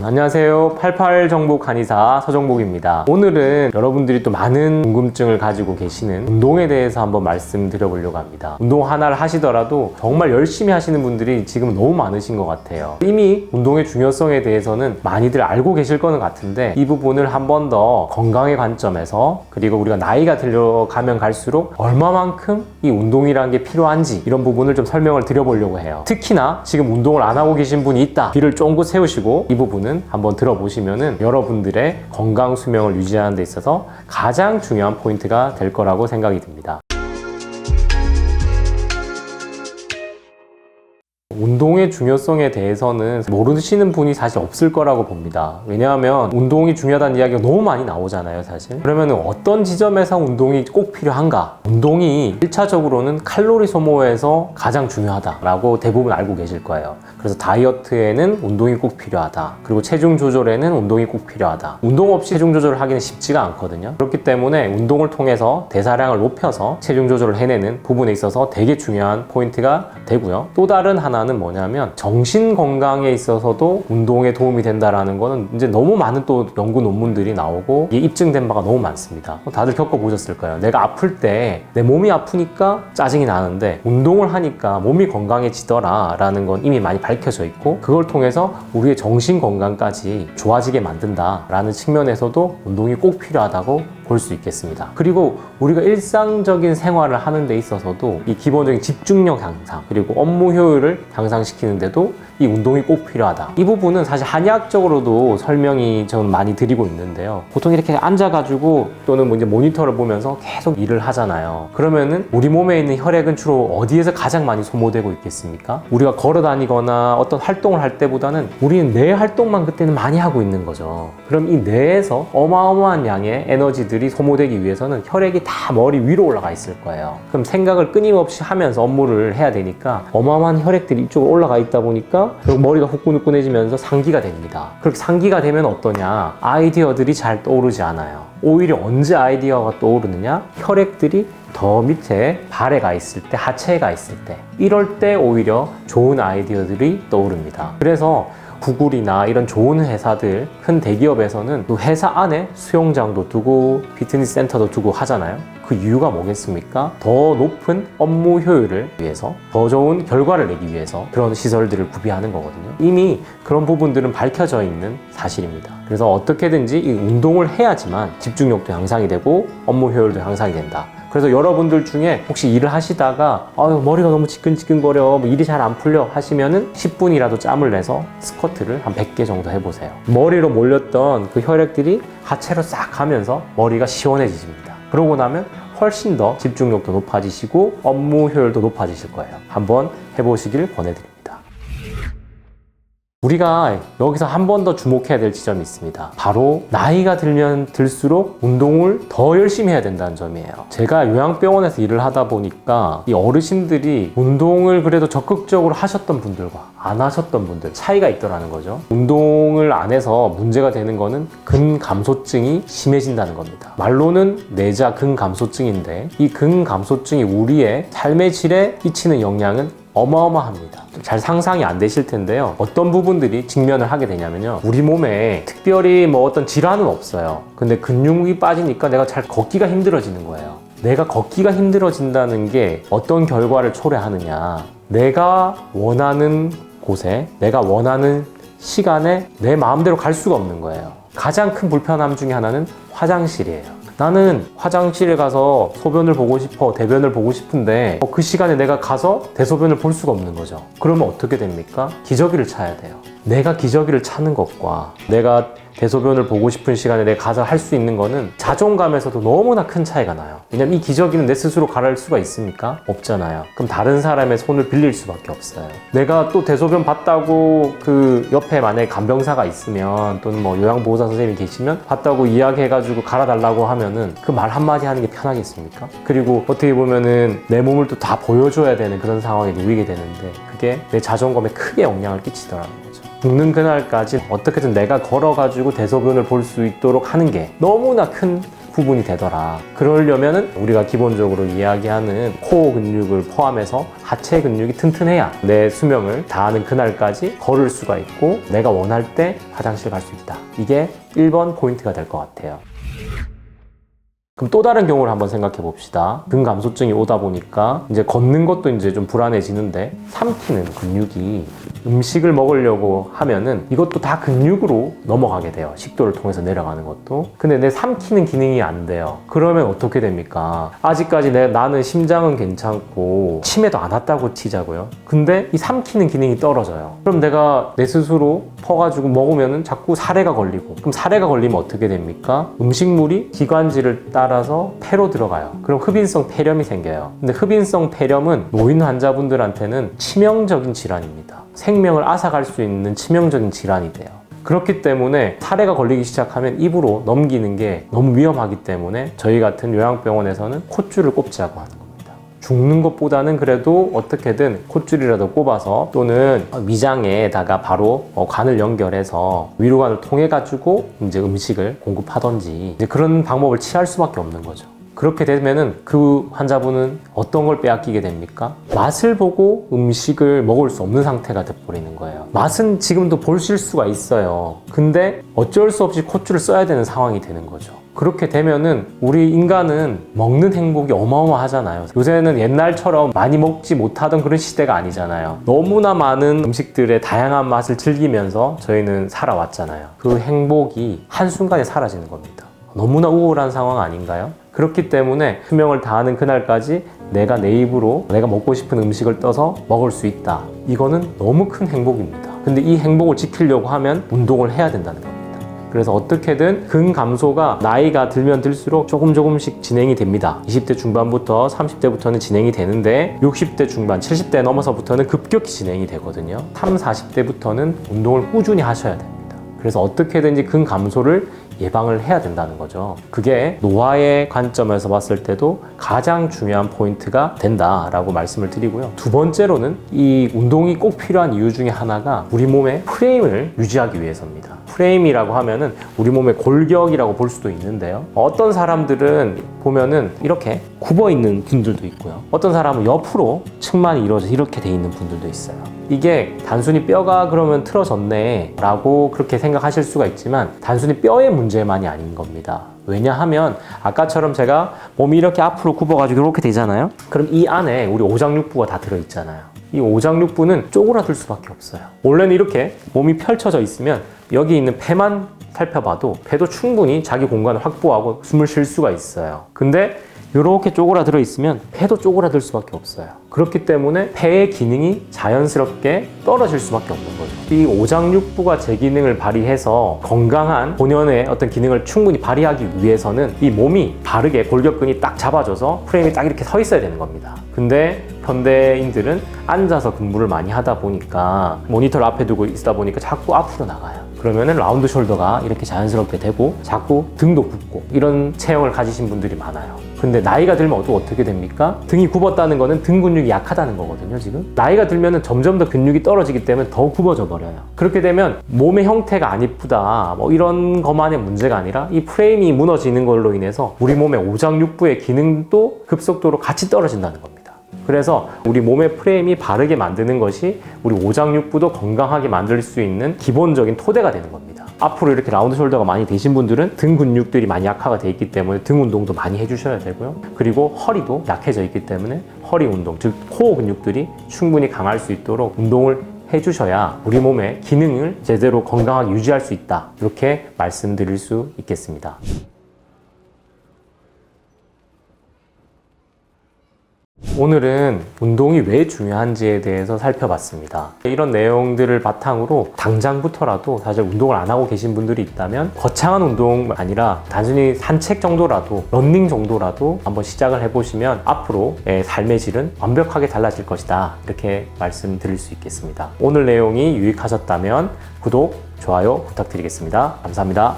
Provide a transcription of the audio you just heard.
안녕하세요. 88 정복 한의사 서정복입니다. 오늘은 여러분들이 또 많은 궁금증을 가지고 계시는 운동에 대해서 한번 말씀드려보려고 합니다. 운동 하나를 하시더라도 정말 열심히 하시는 분들이 지금 너무 많으신 것 같아요. 이미 운동의 중요성에 대해서는 많이들 알고 계실 거는 같은데 이 부분을 한 번 더 건강의 관점에서, 그리고 우리가 나이가 들어가면 갈수록 얼마만큼 이 운동이라는 게 필요한지, 이런 부분을 좀 설명을 드려보려고 해요. 특히나 지금 운동을 안 하고 계신 분이 있다, 귀를 쫑긋 세우시고 이 부분은 한번 들어보시면은 여러분들의 건강 수명을 유지하는 데 있어서 가장 중요한 포인트가 될 거라고 생각이 듭니다. 운동의 중요성에 대해서는 모르시는 분이 사실 없을 거라고 봅니다. 왜냐하면 운동이 중요하다는 이야기가 너무 많이 나오잖아요, 사실. 그러면 어떤 지점에서 운동이 꼭 필요한가? 운동이 1차적으로는 칼로리 소모에서 가장 중요하다라고 대부분 알고 계실 거예요. 그래서 다이어트에는 운동이 꼭 필요하다. 그리고 체중 조절에는 운동이 꼭 필요하다. 운동 없이 체중 조절을 하기는 쉽지가 않거든요. 그렇기 때문에 운동을 통해서 대사량을 높여서 체중 조절을 해내는 부분에 있어서 되게 중요한 포인트가 되고요. 또 다른 하나는 뭐냐면 정신 건강에 있어서도 운동에 도움이 된다라는 거는 이제 너무 많은 또 연구 논문들이 나오고 이게 입증된 바가 너무 많습니다. 다들 겪어보셨을 거예요. 내가 아플 때 내 몸이 아프니까 짜증이 나는데 운동을 하니까 몸이 건강해지더라 라는 건 이미 많이 밝혀져 있고, 그걸 통해서 우리의 정신 건강까지 좋아지게 만든다 라는 측면에서도 운동이 꼭 필요하다고 볼 수 있겠습니다. 그리고 우리가 일상적인 생활을 하는 데 있어서도 이 기본적인 집중력 향상, 그리고 업무 효율을 향상시키는데도 이 운동이 꼭 필요하다. 이 부분은 사실 한의학적으로도 설명이 저는 많이 드리고 있는데요. 보통 이렇게 앉아가지고 또는 뭐 이제 모니터를 보면서 계속 일을 하잖아요. 그러면은 우리 몸에 있는 혈액은 주로 어디에서 가장 많이 소모되고 있겠습니까? 우리가 걸어 다니거나 어떤 활동을 할 때보다는 우리는 뇌 활동만 그때는 많이 하고 있는 거죠. 그럼 이 뇌에서 어마어마한 양의 에너지들이 소모되기 위해서는 혈액이 다 머리 위로 올라가 있을 거예요. 그럼 생각을 끊임없이 하면서 업무를 해야 되니까 어마어마한 혈액들이 이쪽으로 올라가 있다 보니까 머리가 후끈후끈해지면서 상기가 됩니다. 그렇게 상기가 되면 어떠냐? 아이디어들이 잘 떠오르지 않아요. 오히려 언제 아이디어가 떠오르느냐? 혈액들이 더 밑에 발에 가 있을 때, 하체에 가 있을 때, 이럴 때 오히려 좋은 아이디어들이 떠오릅니다. 그래서 구글이나 이런 좋은 회사들, 큰 대기업에서는 또 회사 안에 수영장도 두고 피트니스 센터도 두고 하잖아요. 그 이유가 뭐겠습니까? 더 높은 업무 효율을 위해서, 더 좋은 결과를 내기 위해서 그런 시설들을 구비하는 거거든요. 이미 그런 부분들은 밝혀져 있는 사실입니다. 그래서 어떻게든지 이 운동을 해야지만 집중력도 향상이 되고 업무 효율도 향상이 된다. 그래서 여러분들 중에 혹시 일을 하시다가 머리가 너무 지끈지끈거려, 일이 잘 안 풀려 하시면은 10분이라도 짬을 내서 스쿼트를 한 100개 정도 해보세요. 머리로 몰렸던 그 혈액들이 하체로 싹 가면서 머리가 시원해지십니다. 그러고 나면 훨씬 더 집중력도 높아지시고 업무 효율도 높아지실 거예요. 한번 해보시길 권해드립니다. 우리가 여기서 한 번 더 주목해야 될 지점이 있습니다. 바로 나이가 들면 들수록 운동을 더 열심히 해야 된다는 점이에요. 제가 요양병원에서 일을 하다 보니까 이 어르신들이 운동을 그래도 적극적으로 하셨던 분들과 안 하셨던 분들 차이가 있더라는 거죠. 운동을 안 해서 문제가 되는 거는 근감소증이 심해진다는 겁니다. 말로는 내자 근감소증인데 이 근감소증이 우리의 삶의 질에 끼치는 영향은 어마어마합니다. 잘 상상이 안 되실 텐데요. 어떤 부분들이 직면을 하게 되냐면요. 우리 몸에 특별히 뭐 어떤 질환은 없어요. 근데 근육이 빠지니까 내가 잘 걷기가 힘들어지는 거예요. 내가 걷기가 힘들어진다는 게 어떤 결과를 초래하느냐. 내가 원하는 곳에, 내가 원하는 시간에 내 마음대로 갈 수가 없는 거예요. 가장 큰 불편함 중에 하나는 화장실이에요. 나는 화장실에 가서 소변을 보고 싶어, 대변을 보고 싶은데 그 시간에 내가 가서 대소변을 볼 수가 없는 거죠. 그러면 어떻게 됩니까? 기저귀를 차야 돼요. 내가 기저귀를 차는 것과 내가 대소변을 보고 싶은 시간에 내가 가서 할 수 있는 거는 자존감에서도 너무나 큰 차이가 나요. 왜냐면 이 기저귀는 내 스스로 갈아할 수가 있습니까? 없잖아요. 그럼 다른 사람의 손을 빌릴 수밖에 없어요. 내가 또 대소변 봤다고 그 옆에 만약에 간병사가 있으면 또는 뭐 요양보호사 선생님이 계시면 봤다고 이야기해가지고 갈아달라고 하면은 그 말 한마디 하는 게 편하겠습니까? 그리고 어떻게 보면은 내 몸을 또 다 보여줘야 되는 그런 상황에 놓이게 되는데 그게 내 자존감에 크게 영향을 끼치더라는 거죠. 죽는 그날까지 어떻게든 내가 걸어가지고 대소변을 볼 수 있도록 하는 게 너무나 큰 부분이 되더라. 그러려면은 우리가 기본적으로 이야기하는 코어 근육을 포함해서 하체 근육이 튼튼해야 내 수명을 다하는 그날까지 걸을 수가 있고 내가 원할 때 화장실 갈 수 있다. 이게 1번 포인트가 될 것 같아요. 그럼 또 다른 경우를 한번 생각해 봅시다. 근감소증이 오다 보니까 이제 걷는 것도 이제 좀 불안해지는데 삼키는 근육이 음식을 먹으려고 하면은 이것도 다 근육으로 넘어가게 돼요. 식도를 통해서 내려가는 것도. 근데 내 삼키는 기능이 안 돼요. 그러면 어떻게 됩니까? 아직까지 나는 심장은 괜찮고 치매도 안 왔다고 치자고요. 근데 이 삼키는 기능이 떨어져요. 그럼 내가 내 스스로 퍼가지고 먹으면은 자꾸 사례가 걸리고, 그럼 사례가 걸리면 어떻게 됩니까? 음식물이 기관지를 따라서 폐로 들어가요. 그럼 흡인성 폐렴이 생겨요. 근데 흡인성 폐렴은 노인 환자분들한테는 치명적인 질환입니다. 생명을 앗아갈 수 있는 치명적인 질환이 돼요. 그렇기 때문에 사례가 걸리기 시작하면 입으로 넘기는 게 너무 위험하기 때문에 저희 같은 요양병원에서는 콧줄을 꼽자고 하는 겁니다. 죽는 것보다는 그래도 어떻게든 콧줄이라도 꼽아서 또는 위장에다가 바로 관을 연결해서 위로관을 통해 가지고 이제 음식을 공급하던지 이제 그런 방법을 취할 수밖에 없는 거죠. 그렇게 되면은 그 환자분은 어떤 걸 빼앗기게 됩니까? 맛을 보고 음식을 먹을 수 없는 상태가 돼버리는 거예요. 맛은 지금도 보실 수가 있어요. 근데 어쩔 수 없이 콧줄을 써야 되는 상황이 되는 거죠. 그렇게 되면은 우리 인간은 먹는 행복이 어마어마하잖아요. 요새는 옛날처럼 많이 먹지 못하던 그런 시대가 아니잖아요. 너무나 많은 음식들의 다양한 맛을 즐기면서 저희는 살아왔잖아요. 그 행복이 한순간에 사라지는 겁니다. 너무나 우울한 상황 아닌가요? 그렇기 때문에 수명을 다하는 그날까지 내가 내 입으로 내가 먹고 싶은 음식을 떠서 먹을 수 있다. 이거는 너무 큰 행복입니다. 근데 이 행복을 지키려고 하면 운동을 해야 된다는 겁니다. 그래서 어떻게든 근감소가 나이가 들면 들수록 조금씩 진행이 됩니다. 20대 중반부터 30대부터는 진행이 되는데 60대 중반, 70대 넘어서부터는 급격히 진행이 되거든요. 30, 40대부터는 운동을 꾸준히 하셔야 됩니다. 그래서 어떻게든지 근감소를 예방을 해야 된다는 거죠. 그게 노화의 관점에서 봤을 때도 가장 중요한 포인트가 된다라고 말씀을 드리고요. 두 번째로는 이 운동이 꼭 필요한 이유 중에 하나가 우리 몸의 프레임을 유지하기 위해서입니다. 프레임이라고 하면은 우리 몸의 골격이라고 볼 수도 있는데요. 어떤 사람들은 보면은 이렇게 굽어 있는 분들도 있고요. 어떤 사람은 옆으로 측만이 이루어져 이렇게 돼 있는 분들도 있어요. 이게 단순히 뼈가 그러면 틀어졌네 라고 그렇게 생각하실 수가 있지만 단순히 뼈의 문제만이 아닌 겁니다. 왜냐하면 아까처럼 제가 몸이 이렇게 앞으로 굽어가지고 이렇게 되잖아요. 그럼 이 안에 우리 오장육부가 다 들어있잖아요. 이 오장육부는 쪼그라들 수밖에 없어요. 원래는 이렇게 몸이 펼쳐져 있으면 여기 있는 폐만 살펴봐도 폐도 충분히 자기 공간을 확보하고 숨을 쉴 수가 있어요. 근데 이렇게 쪼그라들어 있으면 폐도 쪼그라들 수밖에 없어요. 그렇기 때문에 폐의 기능이 자연스럽게 떨어질 수밖에 없는 거죠. 이 오장육부가 제 기능을 발휘해서 건강한 본연의 어떤 기능을 충분히 발휘하기 위해서는 이 몸이 바르게 골격근이 딱 잡아줘서 프레임이 딱 이렇게 서 있어야 되는 겁니다. 근데 현대인들은 앉아서 근무를 많이 하다 보니까 모니터를 앞에 두고 있다 보니까 자꾸 앞으로 나가요. 그러면은 라운드 숄더가 이렇게 자연스럽게 되고 자꾸 등도 굽고 이런 체형을 가지신 분들이 많아요. 근데 나이가 들면 또 어떻게 됩니까? 등이 굽었다는 거는 등 근육이 약하다는 거거든요, 지금. 나이가 들면은 점점 더 근육이 떨어지기 때문에 더 굽어져 버려요. 그렇게 되면 몸의 형태가 안 이쁘다, 뭐 이런 것만의 문제가 아니라 이 프레임이 무너지는 걸로 인해서 우리 몸의 오장육부의 기능도 급속도로 같이 떨어진다는 겁니다. 그래서 우리 몸의 프레임이 바르게 만드는 것이 우리 오장육부도 건강하게 만들 수 있는 기본적인 토대가 되는 겁니다. 앞으로 이렇게 라운드 숄더가 많이 되신 분들은 등 근육들이 많이 약화가 돼 있기 때문에 등 운동도 많이 해주셔야 되고요. 그리고 허리도 약해져 있기 때문에 허리 운동, 즉 코어 근육들이 충분히 강할 수 있도록 운동을 해주셔야 우리 몸의 기능을 제대로 건강하게 유지할 수 있다. 이렇게 말씀드릴 수 있겠습니다. 오늘은 운동이 왜 중요한지에 대해서 살펴봤습니다. 이런 내용들을 바탕으로 당장부터라도 사실 운동을 안 하고 계신 분들이 있다면 거창한 운동 아니라 단순히 산책 정도라도 러닝 정도라도 한번 시작을 해보시면 앞으로의 삶의 질은 완벽하게 달라질 것이다. 이렇게 말씀드릴 수 있겠습니다. 오늘 내용이 유익하셨다면 구독, 좋아요 부탁드리겠습니다. 감사합니다.